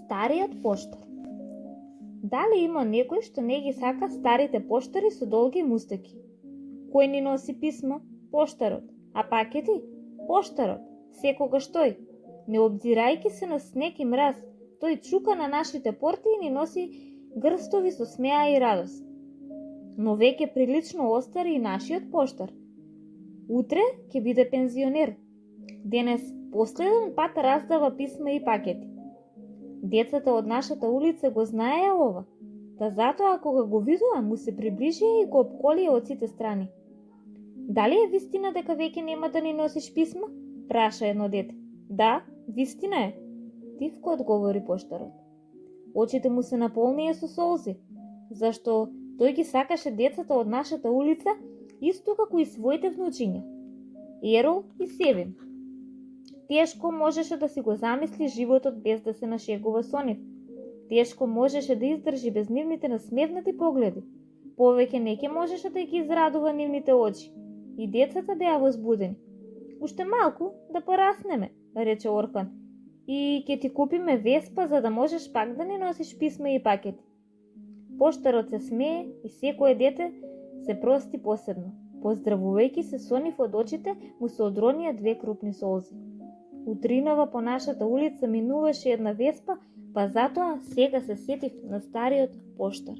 Стариот поштар. Дали има некој што не ги сака старите поштари со долги мустаки? Кој ни носи писма? Поштарот. А пакети? Поштарот. Секогаш тој. Не обзирајќи се на снег и мраз, тој чука на нашите порти и ни носи грстови со смеа и радост. Но веќе прилично остари и нашиот поштар. Утре ќе биде пензионер. Денес последен пат раздава писма и пакети. Децата од нашата улица го знаеа ова, та затоа кога го видува му се приближија и го обколија од сите страни. Дали е вистина дека веќе нема да ни носиш писма? Праша едно дете. Да, вистина е, тивко одговори поштарот. Очите му се наполнија со солзи, зашто тој ги сакаше децата од нашата улица исто како и своите внучиња, Ерол и Севим. Тешко можеше да си го замисли животот без да се нашегува со нив. Тешко можеше да издржи без нивните насмевнати погледи. Повеќе не ќе можеше да ги израдува нивните очи. И децата беа возбудени. Уште малку да пораснеме, рече Оркан, и ќе ти купиме веспа за да можеш пак да ни носиш писма и пакети. Поштарот се смее и секое дете се прости посебно. Поздравувајќи се со нив од очите му се одронија две крупни солзи. Утринава по нашата улица минуваше една веспа, па затоа сега се сетив на стариот поштар.